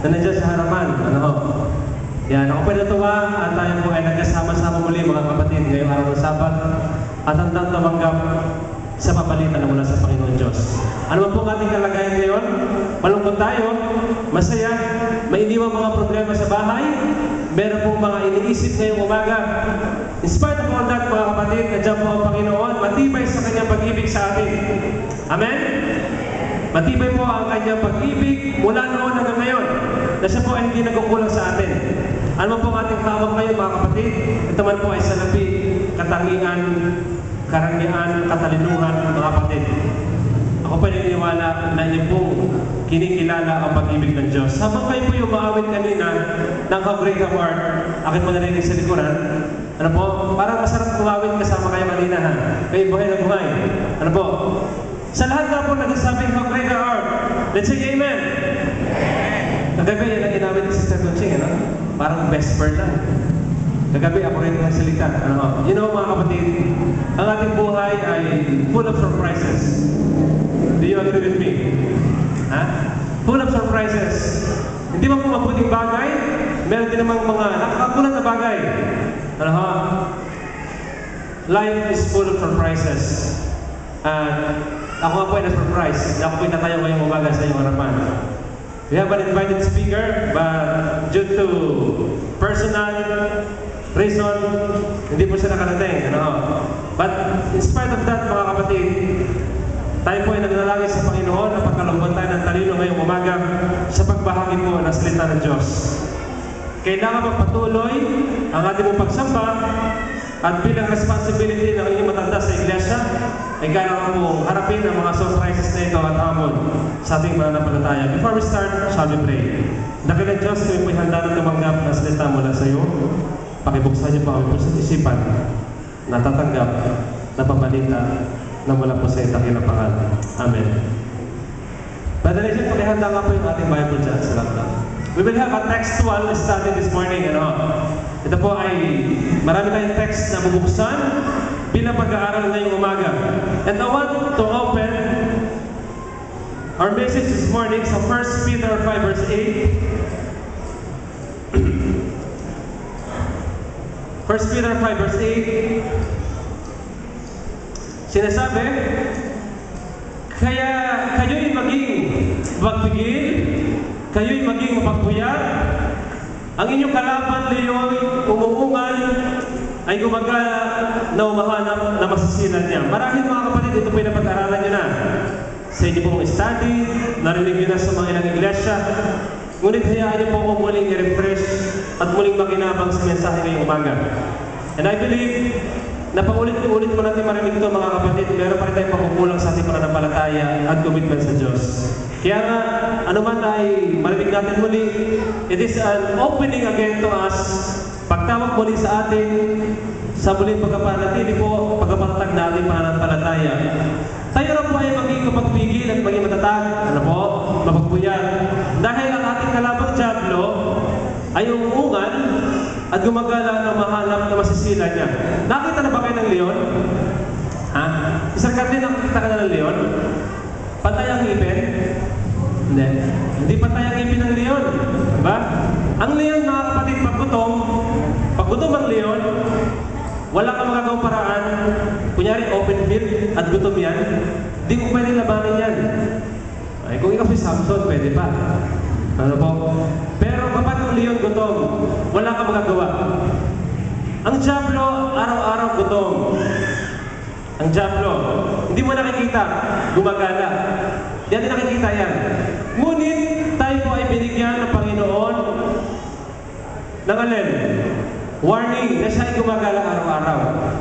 na nandiyan sa harapan. Ano ho? Yan, ako po natuwa at tayo po ay nagkasama-sama muli mga kapatid ngayong araw ng Sabat at handang tumanggap sa papalitan na mula sa Panginoon Diyos. Ano man po ang ating kalagayan ngayon? Malungkot tayo, masaya, may iniwang mga problema sa bahay, meron pong mga iniisip ngayong umaga. In spite of all that, mga kapatid, nandiyan po ang Panginoon, matibay sa kanyang pag-ibig sa atin. Amen? Matibay po ang kanyang pag-ibig mula noon hanggang ngayon, na siya po ay hindi nagkukulang sa atin. Ano po ang ating hawak ngayon, mga kapatid? Ito man po ay salapi, katangian, karangyaan, katalinuhan, mga kapatid. Ako pa naniniwala na inyo po kinikilala ang pag-ibig ng Diyos. Habang kayo po yung maawit kanina ng How Great Thou Art, akin mo narinig sa likuran, ano po, parang masarap kumawit kasama kayo kanina ha. Kayo buhay na buhay. Ano po? Sa lahat na po nagsasabing How Great Thou Art, let's say Amen. Kagabi yan ang ginamit ni Sister Conching, ano? Parang vesper lang. Kagabi ako rin nagsalita. Ano? You know mga kapatid, ang ating buhay ay full of surprises. Do you agree with me? Ha? Full of surprises. Hindi man po mabuting bagay, meron din namang mga nakakagulat na bagay. Ano ha? Life is full of surprises. Ako nga po ay na-surprise. Ako po ay natayo ngayong umaga sa iyong harapan. We have an invited speaker, but due to personal reason, hindi po siya nakarating. Ano? But in spite of that, mga kapatid, tayo po ay naglalagay sa Panginoon na pagkalooban tayo ng talino ngayong umaga sa pagbahagi po ng salita ng Diyos. Kailangan magpatuloy ang ating mong pagsamba at bilang responsibility ng inyong matanda sa iglesia, ay kailangan mong harapin ang mga surprises na ito at hamon sa ating pananampalataya. Before we start, shall we pray? Dakilang Diyos, kami po'y handa na tumanggap ng salita mula sa iyo. Pakibuksan niyo po ang pusat isipan na tatanggap na pabalita na mula po sa dakilang pangalan. Amen. Brother Nation, pakihanda nga po yung ating Bible dyan sa laptop. We will have a textual study this morning. Ito po ay marami tayong text na bubuksan bilang pag-aaral ngayong umaga. And I want to open our message this morning sa 1 Peter 5 verse 8. 1 Peter 5 verse 8. Sinasabi, kaya kayo'y maging magpigil, kayo'y maging mapagpuyat, ang inyong kalaban leyo'y umuungal, ay gumagala na umahanap na masisilan niya. Marahil mga kapatid, ito po yung napag-aralan nyo na. Sa inyo pong study, narinig nyo na sa mga ilang iglesia. Ngunit hayaan nyo po kung muling i-refresh at muling makinabang sa mensahe ngayong umaga. And I believe na paulit-ulit po natin marinig ito mga kapatid, meron pa rin tayong pakukulang sa ating pananampalataya at commitment sa Diyos. Kaya nga, ano man ay marinig natin muli, it is an opening again to us, pagtawag muli sa atin, sa muling pagkapanatili po, pagkapatatag na ating pananampalataya. Tayo na po ay maging kapagpigil at maging matatag, ano po, mapagpuyat. Dahil ang ating kalabang Diablo ay umuungan at gumagala na mahanap na masisila niya. Nakita na ba kayo ng leon? Ha? Isang din nakita ka na ng leon? Patay ang ngipin? Hindi. Hindi patay ang ngipin ng leon. Diba? Ang leon, mga kapatid, paggutom ang leon, wala kang magagawang paraan. Kunyari, open field at gutom yan, di ko pwede labanan yan. Ay, kung ikaw si Samson, pwede pa. Ano po? Pero kapag ang leon gutom, wala kang magagawa. Ang Diablo, araw-araw gutom. Ang Diablo, hindi mo nakikita, gumagala. Di natin nakikita yan. Ngunit, tayo po ay binigyan ng Panginoon ng alin? Warning na siya ay gumagala araw-araw.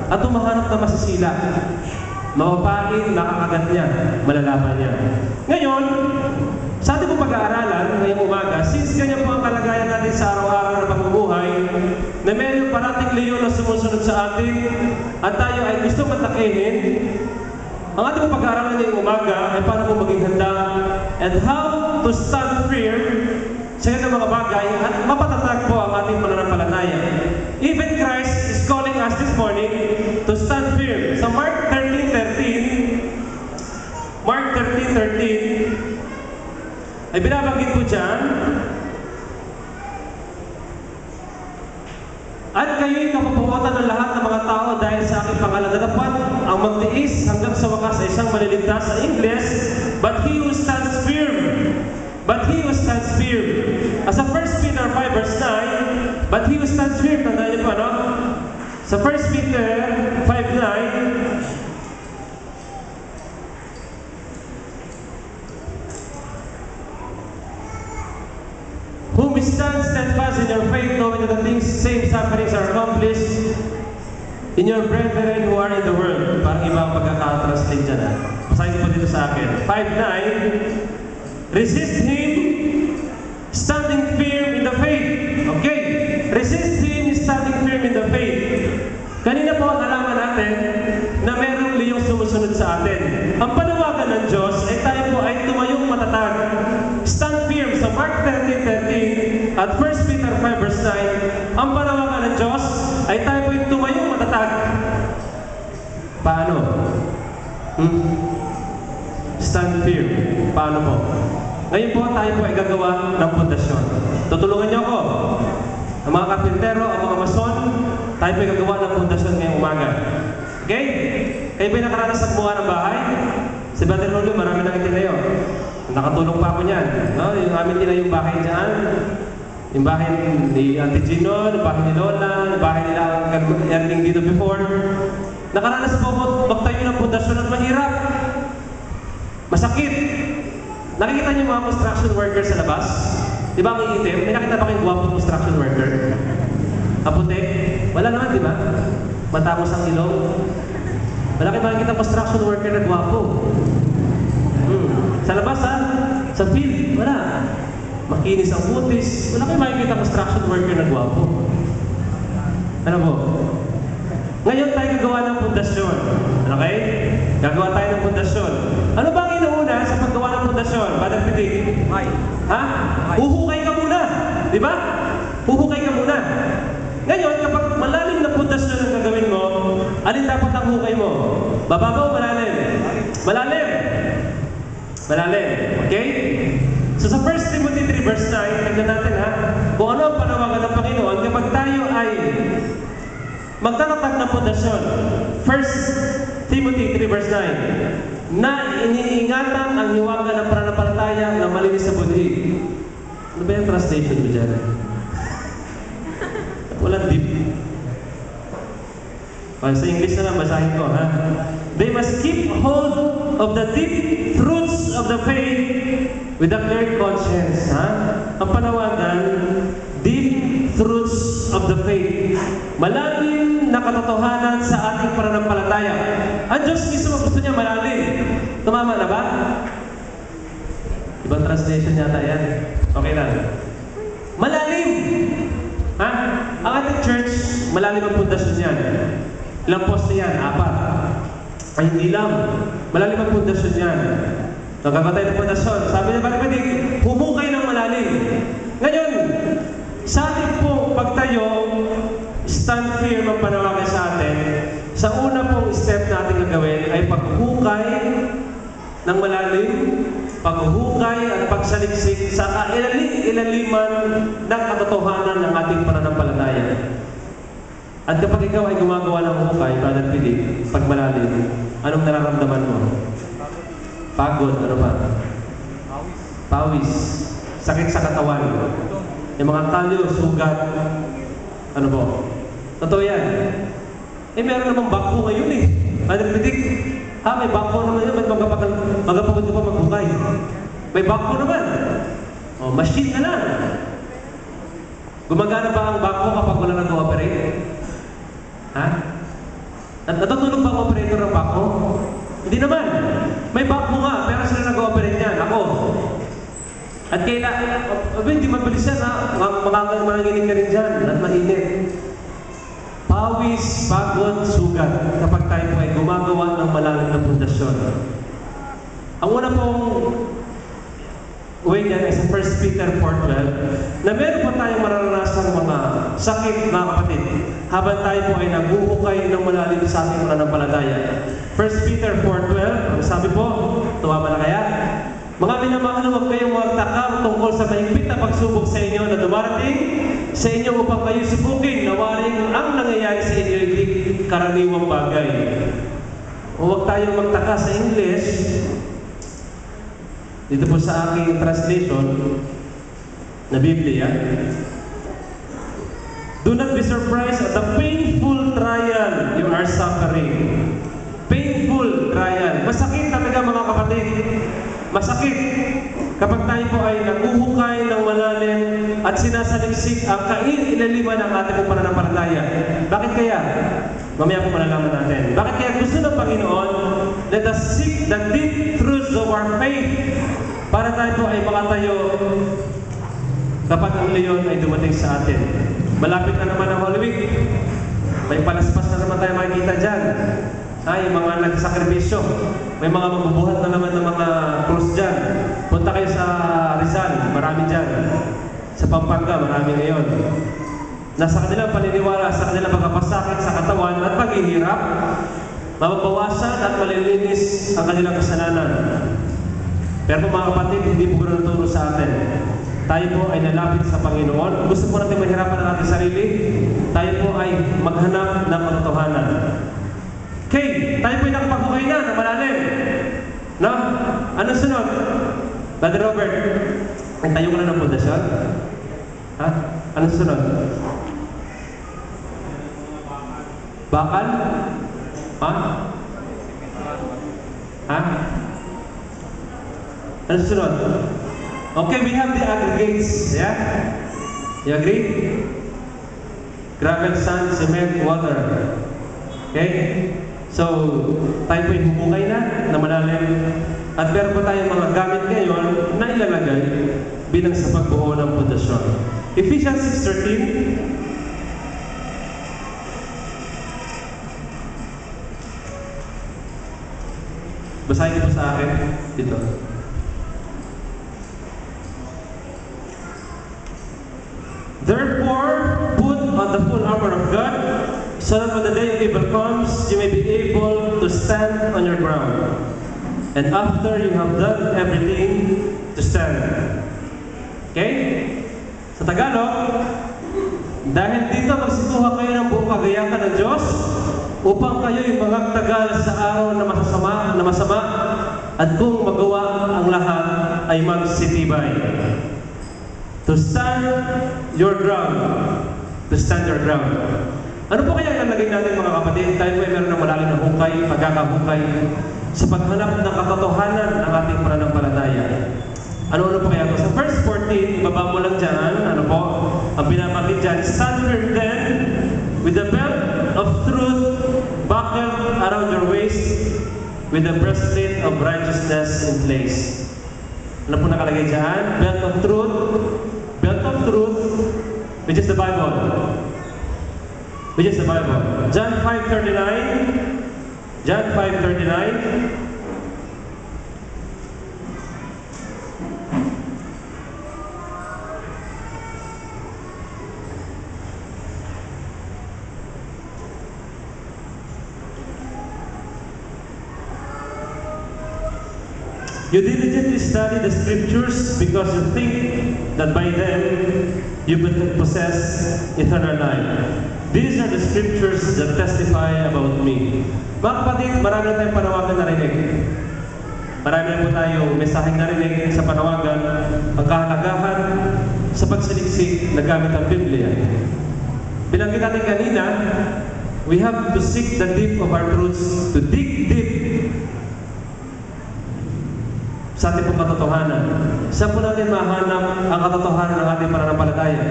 At tumahanap na masisila. Mapapain, nakakagat niya, malalaman niya. Ngayon, sa ating pong pag-aaralan ngayong umaga, since ganyan po ang kalagayan natin sa araw-araw na pagbubuhay, na meron parating leyon na sumusunod sa atin, at tayo ay gusto matakihin, ang ating pong pag-aaralan ngayong umaga ay paano po maging handa and how to stand firm sa ganitong mga bagay at mapatatag po ang ating pananampalataya. Even Christ is calling us this morning to stand firm. Sa Mark 13:13, ay binabanggit po dyan At kayo'y kapabuotan ng lahat ng mga tao dahil sa aking pangalan na dapat ang magtiis hanggang sa wakas sa isang maliligtas sa Ingles, but he who stands firm. But he who stands firm. As sa 1 Peter 5 verse 9, but he who stands firm, tandaan niyo po, ano? Sa 1 Peter 5:9, whom stand steadfast in your faith, knowing that the things, same sufferings are accomplished in your brethren who are in the world. Parang ibang pagkaka-translate dyan, ha? Pasahin po dito sa akin. 5:9, resist him, standing firm in the faith. Okay? Resist him, standing firm in the faith. Kanina po, nalaman natin na merong liyong sumusunod sa atin. Ang panawagan ng Diyos ay tayo po ay tumayong matatag. Stand firm sa Mark 13:13 at 1 Peter 5 verse 9. Ang panawagan ng Diyos ay tayo po ay tumayong matatag. Paano? Stand firm. Paano po? Ngayon po tayo po ay gagawa ng pundasyon. Tutulungan niyo ako. Ang mga kapintero, ang mga mason, tayo po ay gagawa ng pundasyon ngayong umaga. Okay? Kayo ba nakaranas sa gumawa ng bahay? Si Brother Rolio, marami nang itinayo. Nakatulong pa ako niyan. No? Yung amin tinayong bahay dyan. Yung bahay ni Auntie Gino, yung bahay ni Lola, yung bahay nila Erling dito before. Nakaranas po ako magtayo ng pundasyon at mahirap. Masakit. Nakikita niyo mga construction workers sa labas? Di ba ang iitim? May nakita ba kayong guwapong construction worker? Ang puti? Wala naman, di ba? Matapos ang ilong. Wala kayong makikita construction worker na guwapo. Sa labas, ha? Sa field, wala. Makinis ang putis. Wala kayong makikita construction worker na guwapo. Ano po? Ngayon tayo gagawa ng pundasyon. Okay? Gagawa tayo ng pundasyon. Ano ba ang inuuna sa paggawa ng pundasyon? Brother Pitik? Ha? Huhukay ka muna. Di ba? Huhukay ka muna. Ngayon, kapag malalim na pundasyon ang gagawin mo, alin dapat ang hukay mo? Bababaw, malalim? Malalim. Malalim. Okay? So sa 1 Timothy 3 verse 9, tignan natin ha, kung ano ang panawagan ng Panginoon kapag tayo ay magtatatag ng pundasyon. 1 Timothy 3 verse 9, na iniingatan ang hiwaga ng pananampalataya na malinis sa budhi. Ano ba yung translation mo dyan? Walang deep. Sa English na lang, basahin ko, ha? They must keep hold of the deep truths of the faith with a clear conscience, ha? Ang panawagan, deep truths of the faith. Malalim na katotohanan sa ating pananampalataya. Ang Diyos mismo gusto niya malalim. Tumama na ba? Ibang translation yata yan. Okay lang. Malalim! Ha? Ang ating church, malalim ang pundasyon yan. Ilang poste yan? 4. Ay, hindi lang. Malalim ang pundasyon yan. Nagkakatay ng pundasyon. Sabi niya, bakit pwede humukay ng malalim? Ngayon, sa ating pong pagtayo, stand firm ang panawagan sa atin. Sa una pong step natin gagawin ay paghukay ng malalim, paghuhukay at pagsaliksik sa ilaliman ng katotohanan ng ating pananampalataya. At kapag ikaw ay gumagawa ng hukay, Brother Philip, pag malalim, anong nararamdaman mo? Pagod, ano ba? Pawis. Sakit sa katawan. Yung mga kalyo, sugat. Ano po? Totoo yan. Eh, meron namang bako ngayon eh. Brother Philip, may bako naman yun. Ba't magapagod ka pa maghukay? May bako naman. O, machine na lang. Gumagana ba ang bako kapag wala nag-ooperate? Ha? Natutulog ba ang operator ng bako? Hindi naman. May bako nga, pero sila nag-ooperate yan. Ako. At hindi mabilis yan ha. Manginginig ka rin dyan at mainit. Pawis, pagod, sugat kapag tayo po ay gumagawa ng malalim na pundasyon. Ang una pong way niyan ay sa 1 Peter 4:12 na meron pa tayong mararanasang mga sakit, mga kapatid, habang tayo po ay naghuhukay ng malalim sa ating pananampalataya. 1 Peter 4:12, ang sabi po, tumama na kaya? Mga minamahal, huwag kayong magtaka tungkol sa mahigpit na pagsubok sa inyo na dumarating sa inyo upang kayo subukin na waring ang nangyayari sa inyo hindi karaniwang bagay. Huwag tayong magtaka sa English. Dito po sa aking translation na Biblia, do not be surprised at the painful trial you are suffering. Painful trial. Masakit talaga mga kapatid. Masakit kapag tayo po ay naguhukay ng malalim at sinasaliksik ang kailaliman ng ating pananampalataya. Bakit kaya? Mamaya po malalaman natin. Bakit kaya gusto ng Panginoon, let us seek the deep truths of our faith para tayo po ay makatayo kapag ang leyon ay dumating sa atin. Malapit na naman ang Holy Week. May palaspas na naman tayo makikita dyan. Ay, mga nagsakripisyo. May mga mabubuhat na naman ng mga krus dyan. Punta kayo sa Rizal, marami dyan. Sa Pampanga, marami ngayon. Nasa kanilang paniniwala, sa kanilang pagkapasakit sa katawan at paghihirap, mababawasan at malilinis ang kanilang kasalanan. Pero mga kapatid, hindi po ganun turo sa atin. Tayo po ay nalapit sa Panginoon. Gusto po natin mahirapan ang ating sarili. Tayo po ay maghanap ng katotohanan. Okay, tayo po ay nakapag-ukay na malalim. No? Anong sunod? Brother Robert, tayo ko na ng pundasyon? Ha? Anong sunod? Bakal? Ha? Ha? Anong sunod? Okay, we have the aggregates. Yeah? You agree? Gravel, sand, cement, water. Okay? So, tayo po yung hubungay na malalim. At meron pa tayong mga gamit ngayon na ilalagay bilang sa pagbuo ng pundasyon. Ephesians 6:13. Basahin niyo po sa akin dito. Therefore, put on the full armor of God, so that when the day of evil comes, you may be able to stand on your ground. And after you have done everything, to stand. Okay? Sa Tagalog, dahil dito magsituha kayo ng buong kagayahan ng Diyos upang kayo'y magtagal sa araw na masama at kung magawa ang lahat ay magsitibay. To stand your ground. To stand your ground. Ano po kaya ilalagay natin mga kapatid? Tayo po ay meron ng malalim na hukay, pagkakahukay sa paghanap ng katotohanan ng ating pananampalataya. Ano po kaya ito? Sa verse 14, ibaba mo lang dyan, ano po? Ang binabagit dyan, stand firm then with the belt of truth buckled around your waist with the breastplate of righteousness in place. Ano po nakalagay dyan? Belt of truth, which is the Bible. Which is the Bible. John 5:39. John 5:39. You diligently study the scriptures because you think that by them you possess eternal life. These are the scriptures that testify about me. Mga kapatid, marami na tayong panawagan narinig. Marami na po tayong mensaheng narinig sa panawagan ang kahalagahan sa pagsaliksik na gamit ang Biblia. Binanggit natin kanina, we have to seek the deep of our truths, to dig deep sa ating pong katotohanan. Saan po natin mahanap ang katotohanan ng ating pananampalataya?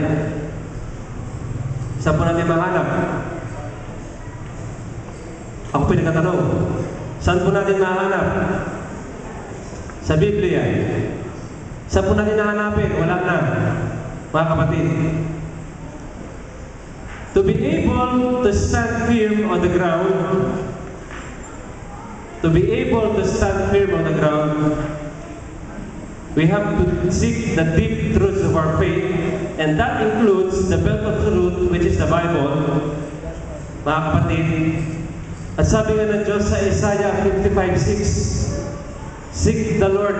Saan po natin mahanap? Ako pinagkatanong. Saan po natin mahanap? Sa Biblia. Saan po natin nahanapin? Wala na. Mga kapatid. To be able to stand firm on the ground, we have to seek the deep truths of our faith, and that includes the belt of truth, which is the Bible, mga kapatid. At sabi nga ng Diyos sa Isaiah 55:6, seek the Lord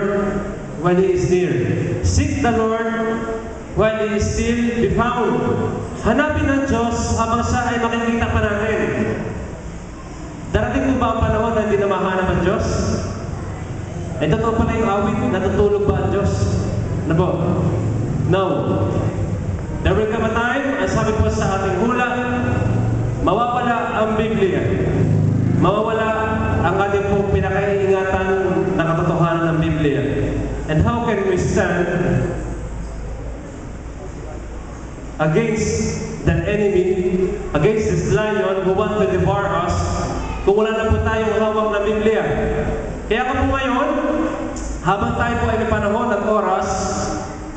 while He is near. Seek the Lord while He is still be found. Hanapin ang Diyos habang siya ay makikita pa natin. Darating po ba ang panahon na hindi na mahanap ang Diyos? Ay totoo pala yung awit, natutulog ba ang Diyos? Ano po? No. There will come a time, ang sabi po sa ating hula, mawawala ang Biblia. Mawawala ang ating pong pinakaiingatan na katotohanan ng Biblia. And how can we stand against the enemy, against this lion who want to devour us, kung wala na po tayong hawak na Biblia? Kaya po ngayon, habang tayo po ay may panahon at oras,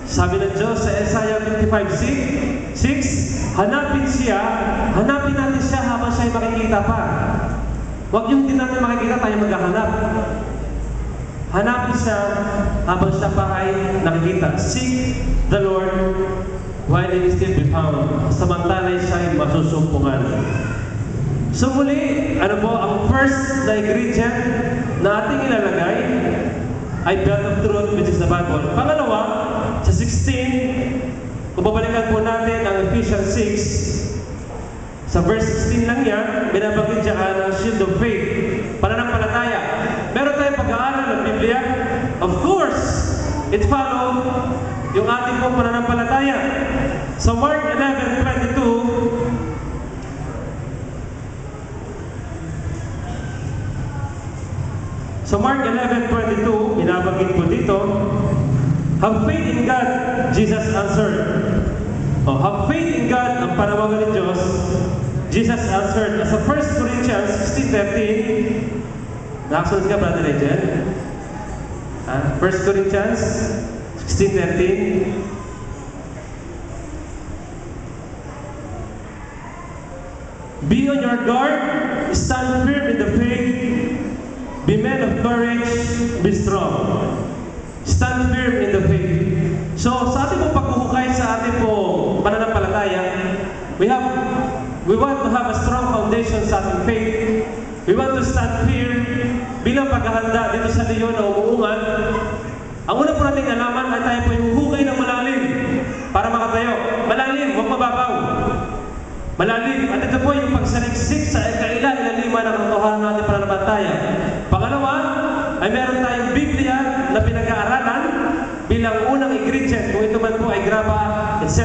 sabi ng Diyos sa Isaiah 55:6, hanapin natin siya habang siya ay makikita pa. Huwag yung din natin makikita, tayo maghahanap. Hanapin siya habang siya pa ay nakikita. Seek the Lord while He is still be found. Samantalay siya ay masusumpungan. So muli, ano po, ang first na ingredient na ating ilalagay ay belt of truth, which is the Bible. Pangalawa, sa 16, kung babalikan po natin ang Ephesians 6, sa verse 16 lang yan, binabanggit dyan ang shield of faith, pananampalataya. Meron tayong pag-aaral ng Biblia? Of course, it follow yung ating pong pananampalataya. Sa Mark 11:22, so Mark 11:22, binabanggit po dito, have faith in God, Jesus answered. Oh, have faith in God, ang panawagan ni Diyos, Jesus answered. Sa 1 Corinthians 16:13, nakasunod ka, Brother Legend? 1 Corinthians 16:13, be on your guard, stand firm in the faith, be men of courage, be strong. Stand firm in the faith. So, sa ating pong paghuhukay sa ating pong pananampalataya, we want to have a strong foundation sa ating faith. We want to stand firm bilang paghahanda dito sa leon na umuungan. Ang una po nating alaman ay tayo po huhukay ng malalim para makatayo. Malalim, huwag mababaw. Malalim. At ito po yung pagsaliksik sa kaila-ilaliman ng katotohanan natin pananampalataya. Pangalawa, ay meron tayong Biblia na pinag-aaralan bilang unang ingredient, kung ito man po ay graba, etc.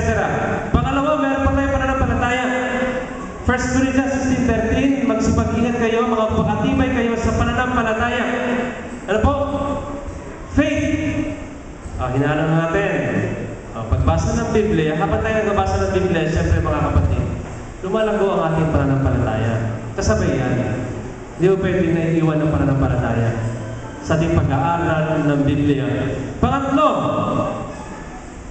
Pangalawa, meron pa tayong pananampalataya. 1 Corinthians 16:13, magsipag-ingat kayo, mga pakatibay kayo sa pananampalataya. Ano po? Faith. Hinahanap natin. Pagbasa ng Biblia, habang tayo nagbabasa ng Biblia, siyempre mga kapatid, lumalago ang ating pananampalataya. Kasabay yan. Hindi mo pwede na iiwan ng pananampalataya sa ating pag-aaral ng Biblia. Pangatlo,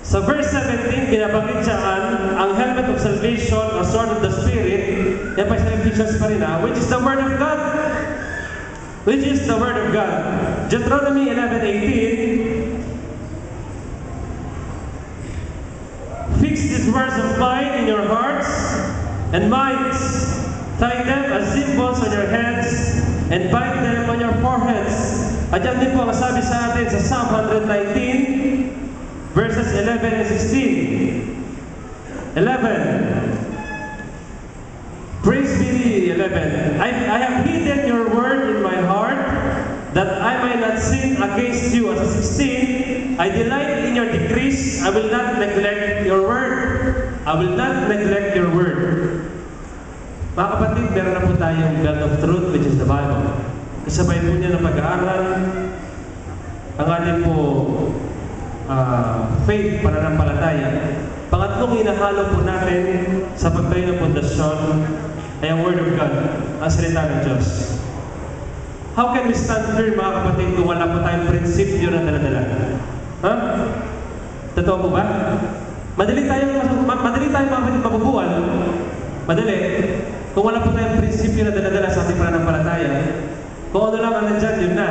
sa verse 17, binabanggit siyaan ang helmet of salvation, or sword of the Spirit, yan pa sa Ephesians pa rin, which is the Word of God. Which is the Word of God. Deuteronomy 11:18, fix these words of mine in your hearts and minds. Tie them as symbols on your heads and bind them on your foreheads. At yan din po ang sabi sa atin sa Psalm 119, verses 11 and 16. 11. Praise be thee, 11. I have hidden your word in my heart, that I might not sin against you. At 16, I delight in your decrees, I will not neglect your word. I will not neglect your word. Mga kapatid, meron na po tayong belt of truth, which is the Bible. Kasabay po niya ng pag-aaral, ang ating po faith, pananampalataya. Pangatlong hinahalo po natin sa pagtayo ng pundasyon ay ang Word of God, ang salita ng Diyos. How can we stand firm, mga kapatid, kung wala po tayong prinsipyo na dala-dala? Ha? Totoo po ba? Madali tayong mga kapatid mabubuan. Madali. Kung wala po tayong prinsipyo na dala-dala sa ating pananampalataya, kung ano lang ang nandyan, yun na.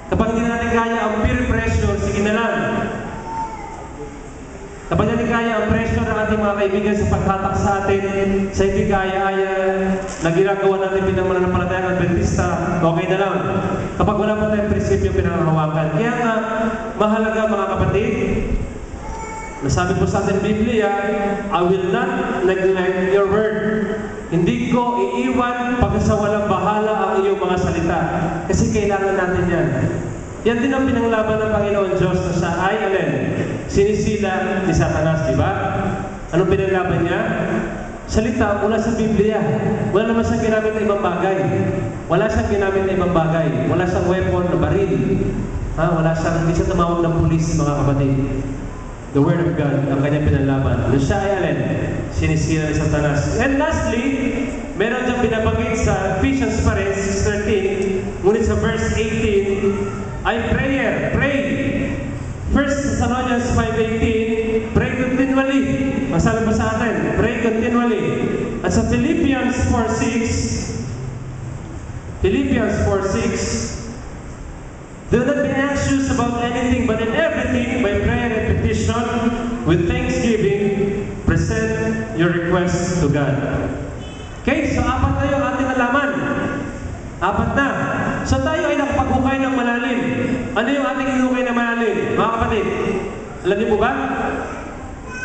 Kapag hindi natin kaya ang peer pressure, sige na lang. Kapag hindi kaya ang pressure ng ating mga kaibigan sa paghatak sa atin, sa hindi kaya na ginagawa natin bilang mananampalataya ng Adventista, okay na lang. kapag wala po tayong prinsipyo pinangahawakan. Kaya nga, mahalaga mga kapatid, nasabi po sa ating Biblia, I will not neglect your word. Hindi ko iiwan pagkasawalang bahala ang iyong mga salita. Kasi kailangan natin yan. Yan din ang pinanglaban ng Panginoon Diyos na siya ay alin? Sinisila ni Satanas, di ba? Anong pinanglaban niya? Salita mula sa Biblia. Wala naman siyang ginamit na ibang bagay. Wala siyang ginamit na ibang bagay. Wala siyang weapon na baril. Wala siyang, hindi siya tumawag ng pulis, mga kapatid. The Word of God, ang kanyang pinanlaban. Nung siya ay alin? Sinisira ni Satanas. And lastly, meron diyang binabanggit sa Ephesians pa rin, 6:13, ngunit sa verse 18, ay prayer, pray. 1 Thessalonians 5:18, pray continually. Masabi pa sa atin, pray continually. At sa Philippians 4:6, do not be anxious about anything, but in everything, by prayer and petition, with thanksgiving, present your requests to God. Okay, so apat na yung ating alaman. Apat na. So tayo ay nakapaghukay ng malalim. Ano yung ating hinukay na malalim? Mga kapatid, alam niyo po ba?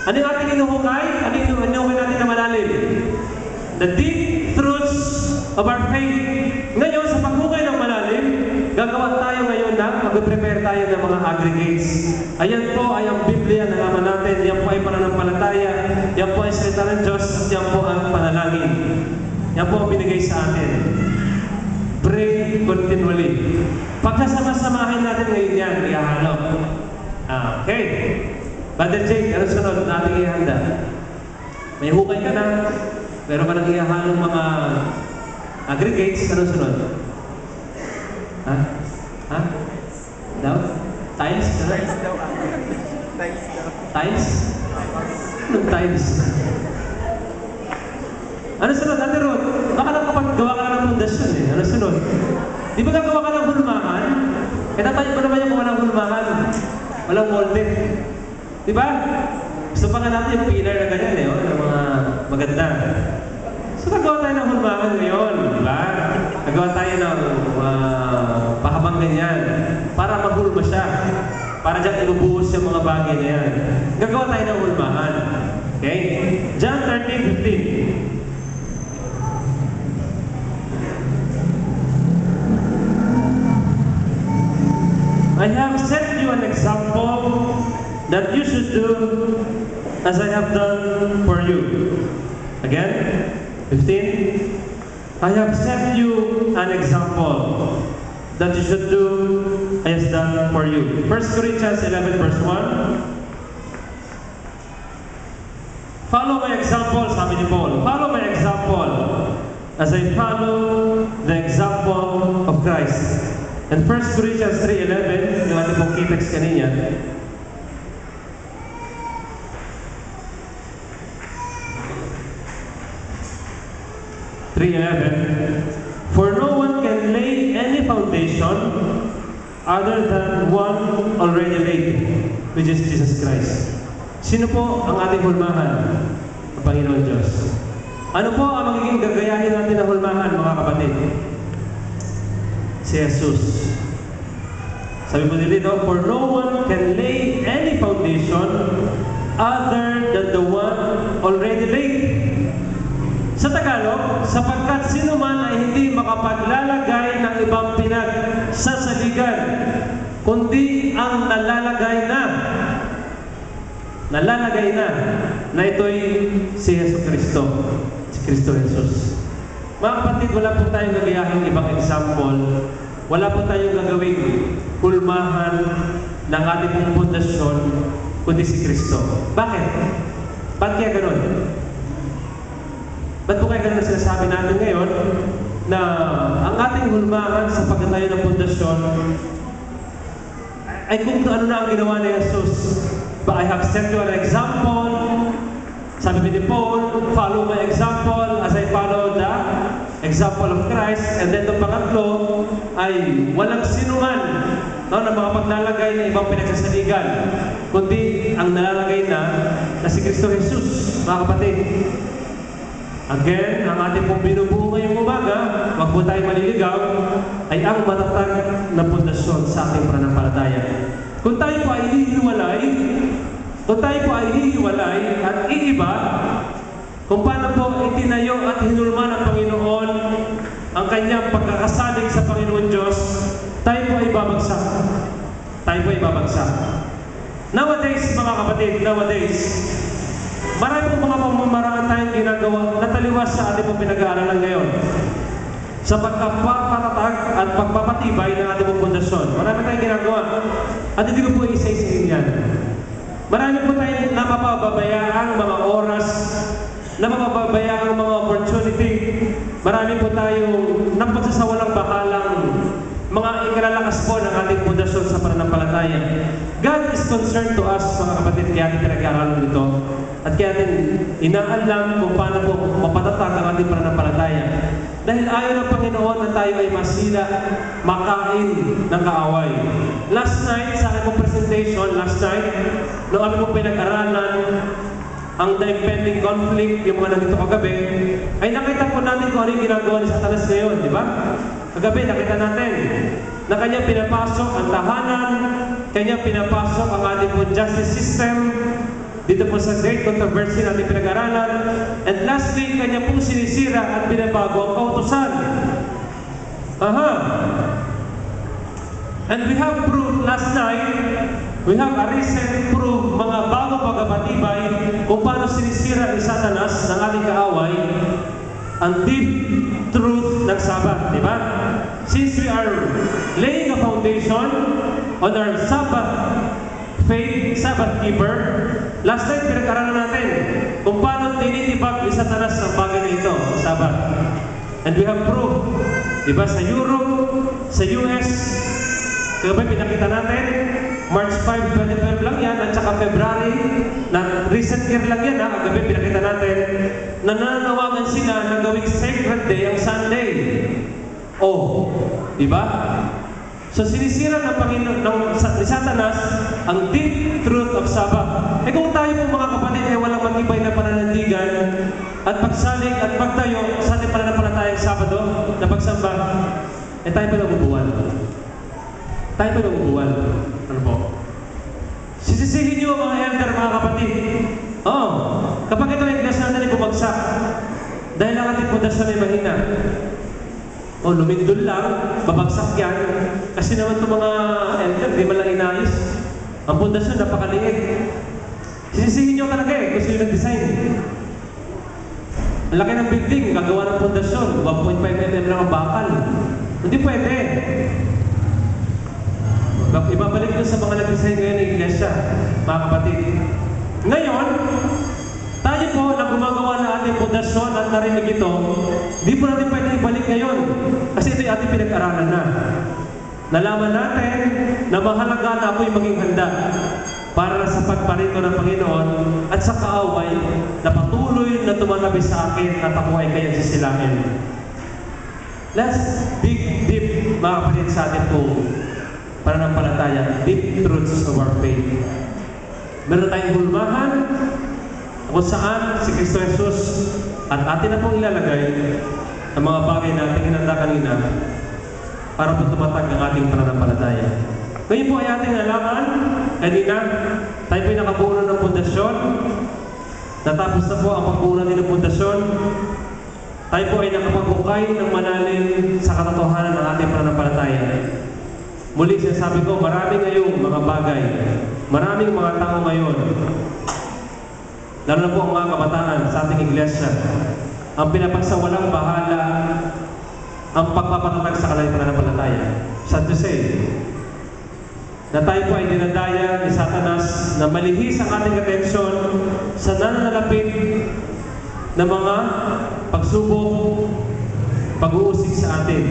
Ano yung ating hinuhukay? Ano yung hinukay natin na malalim? The deep truths of our faith. Ngayon, sa paghukay ng malalim, gagawa tayo ngayon na mag-prepare tayo ng mga aggregates. Ayan po ay ang Biblia na naman natin. Yan po ay pananampalataya. Yan po ay salita ng Diyos. At yan po ang panalangin. Yan po ang binigay sa atin. Pray continually. Pagkasama-samahin natin ngayon yan, ihahalo. Okay. Brother Jake, ano sunod na ating ihanda? May hukay ka na. Pero ka nang ihahalong mga aggregates, ano sunod? Ha? Daw? Tiles? Tiles daw. Tiles daw. Tiles? Anong tiles? Ano sunod? Ate Ruth, baka lang kapag gawa ka na ng pundasyon eh. Ano sunod? Di ba gagawa ka ng hulmahan? Kaya tayo ba naman yung gawa ng hulmahan? Walang molded. Di ba? Gusto pa nga natin yung pillar na ganyan eh. Yung mga maganda. So nagawa tayo ng hulmahan ngayon. Di ba? Nagawa tayo ng pahabang ganyan. Para mahulma siya. Para dyan inubuhos yung mga bagay na yan. Gagawa tayo ng hulmahan. Okay? John 13:15. I have set you an example that you should do as I have done for you. Again, 15. I have set you an example that you should do as done for you. 1 Corinthians 11 verse 1. Follow my example, sabi ni Paul. Follow my example as I follow the example of Christ. And 1 Corinthians 3:11, yung ating pong key text kanina. For no one can lay any foundation other than one already laid, which is Jesus Christ. Sino po ang ating hulmahan? Ang Panginoon Diyos. Ano po ang magiging gagayahin natin na hulmahan, mga kapatid? Si Jesus. Sabi po dito, for no one can lay any foundation other than the one already laid. Sa Tagalog, sapagkat sino man ay hindi makapaglalagay ng ibang pinagsasaligan, kundi ang nalalagay na ito'y si Yesu Cristo, si Cristo Jesus. Mga kapatid, wala po tayong gagayahing ibang example. Wala po tayong gagawing hulmahan ng ating pundasyon, kundi si Cristo. Bakit? Bakit kaya ganun? Ba't po kaya ganun sinasabi natin ngayon na ang ating hulmahan sa pagkatayo ng pundasyon ay kung ano na ang ginawa ni Jesus? But I have set you an example. Sabi ni Paul, follow my example as I follow the example of Christ. And then itong pangatlo ay walang sinuman na makapaglalagay ng ibang pinagsasaligan, kundi ang nalalagay na si Cristo Jesus, mga kapatid. Again, ang ating pong binubuo ngayong umaga, wag po tayo maliligaw, ay ang matatag na pundasyon sa ating pananampalataya. Kung tayo po ay hihiwalay at iiba, kung paano po itinayo at hinulma ng Panginoon ang kanyang pagkakasalig sa Panginoon Diyos, tayo po ay babagsak. Nowadays, mga kapatid, marami pong mga pamamaraan tayong ginagawa na taliwas sa ating pong pinag-aaralan ngayon. Sa pagpapatatag at pagpapatibay ng ating pong pundasyon. Marami tayong ginagawa. At hindi ko po isa-isahin yan. Marami po tayong napapababayaang mga oras, napapababayaang mga opportunity. Marami po tayong napagsasawalang bahalang mga ikalalakas po ng ating pundasyon sa pananampalataya. God is concerned to us, mga kapatid, kaya ating pinag-aaralan ito. At kaya atin inaalam kung paano po mapatatag ang ating pananampalataya. Dahil ayaw ng Panginoon na tayo ay masila, makain ng kaaway. Last night, sa aking presentation, noong aming pong pinag-aralan, ang the impending conflict, yung mga nandito kagabi, ay nakita po natin kung ano yung ginagawa ni Satanas ngayon, di ba? Kagabi, nakita natin na kanyang pinapasok ang tahanan, kanyang pinapasok ang ating po justice system, dito po sa great controversy natin pinag-aralan. And lastly, kanya pong sinisira at binabago ang kautusan. And we have proof last night, we have a recent proof, mga bago pagpapatibay kung paano sinisira ni Satanas ng ating kaaway ang deep truth ng Sabbath, di ba? Since we are laying a foundation on our Sabbath faith, Sabbath keeper, last night pinag-aralan natin kung paano tinitibag ni Satanas ang bagay na ito, Sabbath. And we have proof, di ba, sa Europe, sa US, kagabi pinakita natin, March 5, 2012 lang yan, at saka February, na recent year lang yan, kagabi pinakita natin, na nananawagan sila na gawing sacred day ang Sunday. Oh, di ba? So sinisira ng Panginoon ni Satanas ang deep truth of Sabbath. Eh kung tayo po mga kapatid ay walang matibay na pananaligan at pagsalig at pagtayo sa ating pananampalatayang Sabado na pagsamba, eh tayo pa nabubuwan. Ano po? Sisisihin niyo mga elder, mga kapatid. Kapag ito ay iglesia natin ay bumagsak dahil ang ating pundasyon ay mahina. Lumindol lang, babagsak yan. Kasi naman itong mga elder, di man lang inayos. Ang pundasyon, napakaliit. Sisisihin nyo talaga kung sino nag-design. Ang laki ng building, gagawa ng pundasyon, 1.5 mm lang ang bakal. Hindi pwede. Ibabalik nyo sa mga nag-design ngayon ng iglesia, mga kapatid. Ngayon, tayo po na gumagawa na ating pundasyon at narinig ito, di po natin pwede ibalik ngayon. Kasi ito yung ating pinag-aralan na. Nalaman natin na mahalaga na ako'y maging handa para sa pagparito ng Panginoon at sa kaaway na patuloy na tumatabi sa akin at ako ay kayang sisilahin. Let's dig deep, mga kapatid, sa ating po pananampalataya, deep truths of our faith. Meron tayong hulmahan kung saan si Kristo Jesus at atin na pong ilalagay ang mga bagay na ating hinanda kanina para po tumatag ang ating pananampalataya. Ngayon po ay ating nalaman kanina, tayo po ay nakabuo ng pundasyon. Natapos na po ang pagbuo ng pundasyon. Tayo po ay nakapagukay ng malalim sa katotohanan ng ating pananampalataya. Muli sinasabi ko, marami ngayong mga bagay, maraming mga tao ngayon, lalo na po ang mga kabataan sa ating iglesia, ang pinapagsawalang bahala ang pagpapatatag sa kanilang pananampalataya. Sad to say, na tayo po ay dinadaya ni Satanas na malihis ang ating atensyon sa nananalapit na mga pagsubok, pag-uusig sa atin.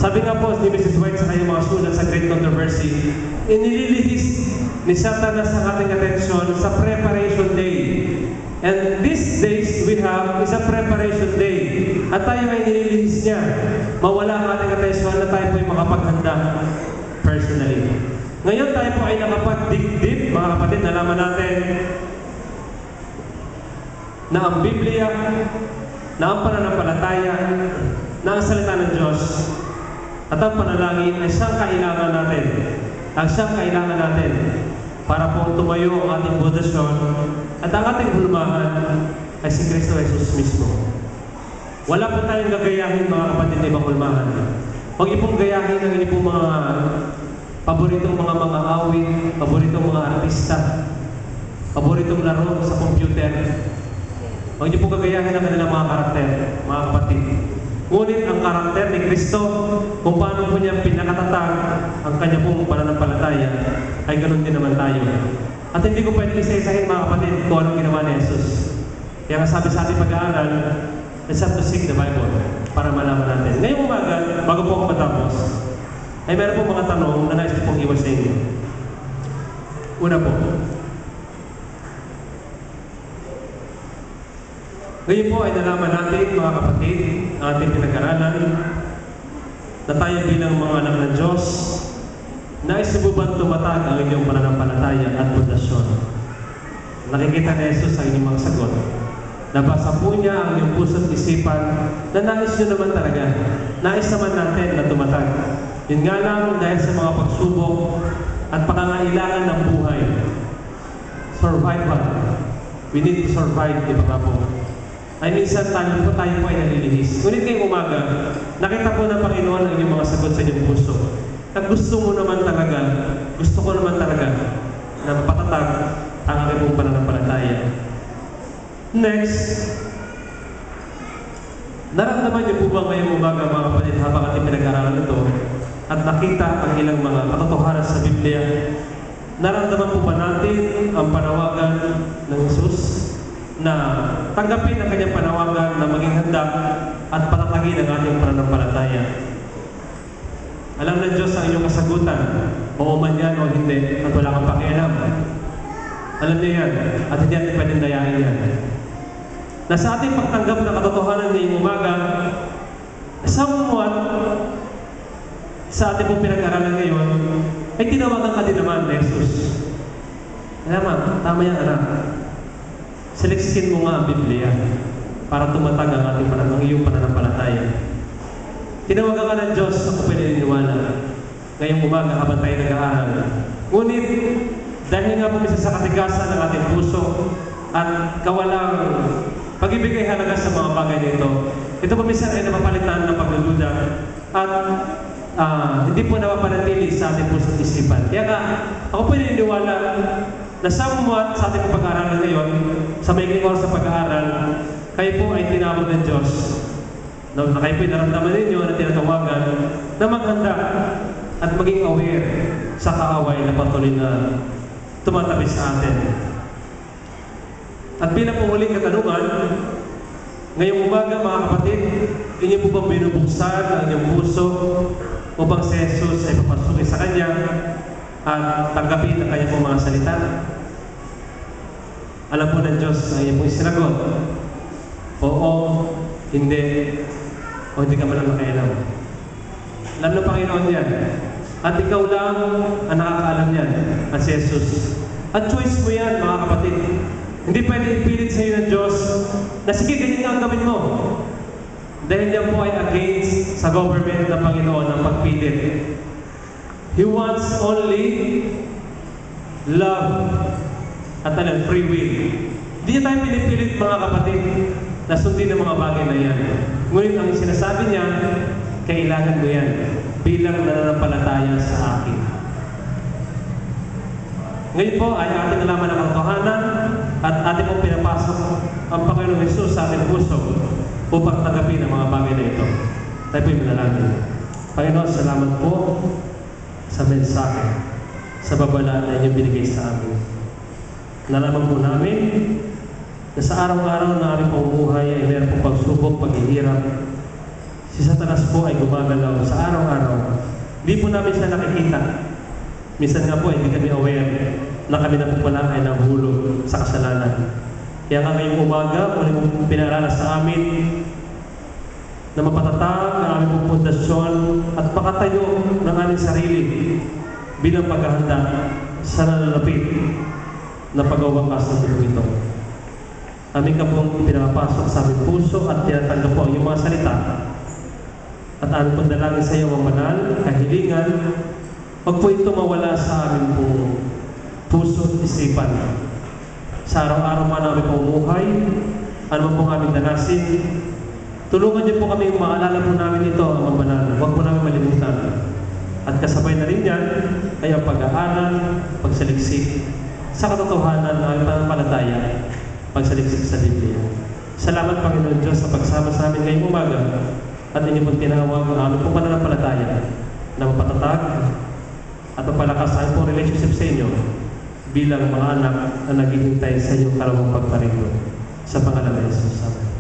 Sabi nga po ni Mrs. White sa kanyang mga sulat sa Great Controversy, inililihis ni Satanas ang ating atensyon sa Preparation Day. And these days we have is a Preparation Day. At tayo ay nililihis niya. Mawala ang ating atensyon na tayo po ay makapaghanda personally. Ngayon tayo po ay nakapag-dig-dig, mga kapatid, nalaman natin na ang Biblia na ang pananampalataya, na ang salita ng Diyos, at ang panalangin ay siyang kailangan natin. Ang siyang kailangan natin para po tumayo ang ating pundasyon at ang ating hulmahan ay si Kristo Jesus mismo. Wala po tayong gagayahin mga kapatid na ibang hulmahan. Huwag niyo pong gayahin ang inyong mga paboritong mga awit, paboritong mga artista, paboritong laro sa computer. Huwag niyo pong gagayahin ang kanilang mga karakter, mga kapatid. Ngunit ang karakter ni Kristo, kung paano po niya pinakatatag ang kanya pong pananampalataya, ay ganoon din naman tayo. At hindi ko pwede isa-isahin mga kapatid kung anong ginawa ni Jesus. Kaya nga sabi sa ating pag-aaral, let's have to seek the Bible para malaman natin. Ngayong umaga, bago po ako matapos, ay meron po mga tanong na nais ko pong iwas sa inyo. Una po, ngayon po ay nalaman natin mga kapatid, ang ating pinag-aralan, na tayo bilang mga anak ng Diyos, nais mo bang tumatag ang inyong pananampalataya at pundasyon? Nakikita ni Jesus ang inyong mga sagot. Nabasa po niya ang inyong puso't isipan na nais nyo naman talaga. Nais naman natin na tumatag. Yun nga lang dahil sa mga pagsubok at pangangailangan ng buhay. Survival. We need to survive, di ba nga po? Ay minsan tayo po ay nalilihis. Ngunit ngayong umaga, nakita po ng Panginoon ang inyong mga sagot sa inyong puso. At gusto ko naman talaga na mapatatag ang aking pananampalataya. Next, naramdaman niyo po ba ngayong umaga mga kapatid habang ating pinag-aralan ito at nakita ang ilang mga katotohanan sa Biblia? Naramdaman po ba natin ang panawagan ng Jesus na tanggapin ang kanyang panawagan na maging handa at patatagin ang ating pananampalataya? Alam ng Diyos ang inyong kasagutan, oo man yan o hindi, at wala kang pakialam. Alam niyo yan, at hindi natin pwedeng dayain yan. Na sa ating pagtanggap ng katotohanan ngayong umaga, somewhat sa ating pong pinag-aralan ngayon, ay tinawagan ka din naman ni Jesus. Alam mo, tama yan anak. Seleksikin mo nga ang Biblia para tumatag ang ating iyong pananampalataya. Tinawagan ka ng Diyos, ako pinaniniwala. Ngayong umaga habang tayo nag-aaral. Ngunit, dahil nga pumisa sa katigasan ng ating puso at kawalang pag-ibigay halaga sa mga bagay nito, ito pumisa ay napapalitan ng pagdududa at hindi po napapanatili sa ating puso at isipan. Kaya nga, ako pinaniniwala na somewhat sa ating pag-aaral ngayon, sa maikling oras sa pag-aaral, kayo po ay tinawag ng Diyos. Na kayo po naramdaman ninyo na tinatawagan na maghanda at maging aware sa kaaway na patuloy na tumatabi sa atin. At bilang pumuling katanungan, ngayong umaga mga kapatid, inyo po bang binubuksan ang inyong puso upang si Jesus ay papasukin sa Kanya at tanggapin ang Kanyang mga salita? Alam po ng Diyos ang inyong pong sinagot. Oo, hindi, o hindi ka man lang makialam. Alam ng Panginoon yan. At ikaw lang ang nakakaalam yan, ang si Jesus. At choice mo yan, mga kapatid. Hindi pwede ipilit sa iyo ng Diyos na sige, ganyan ang gawin mo. Dahil yan po ay against sa government ng Panginoon ang pagpilit. He wants only love at free will. Hindi niya tayo pinipilit mga kapatid na sundin ang mga bagay na yan. Ngunit ang sinasabi niya, kailangan mo yan bilang nananampalataya sa akin. Ngayon po ay ating nalaman ang katotohanan at ating pong pinapasok ang Panginoong Jesus sa ating puso upang tanggapin ang mga bagay na ito. Tayo po'y manalangin. Panginoon, salamat po sa mensahe, sa babala na inyong binigay sa amin. Nalaman po namin na sa araw-araw na aming pamumuhay ay meron pong pagsubok, paghihirap. Si Satanas po ay gumagalaw sa araw-araw. Hindi po namin siya nakikita. Minsan nga po, hindi kami aware na kami na po pala ay nahulog sa kasalanan. Kaya nga ngayong umaga, muli mong pinarala sa amin na mapatatag ang aming pong pundasyon at makatayo ng aming sarili bilang paghahanda sa nalalapit na pag-awakas ng mundo ito. Amin ka pong pinapasok sa aming puso at tinatanggap po ang iyong mga salita. At aming pong dalangin sa iyo ang banal, kahilingan, huwag po ito mawala sa aming pong puso at isipan. Sa araw-araw man namin pumuhay, ano man pong aming danasin, tulungan niyo po kami maalala po namin ito ang banal. Huwag po namin malimutan. At kasabay na rin yan ay ang pag-aaral, pagsaliksik sa katotohanan ng aming pananampalataya, pagsaliksik sa Biblia. Salamat Panginoon Diyos sa pagsama sa amin ngayong umaga at inyo pong tinawag ang aming pong pananampalataya na mapatatag at mapalakas ang pong relationship sa inyo bilang mga anak na naghihintay sa inyong karawang pagparindo. Sa pangalan ng Jesus. Amen.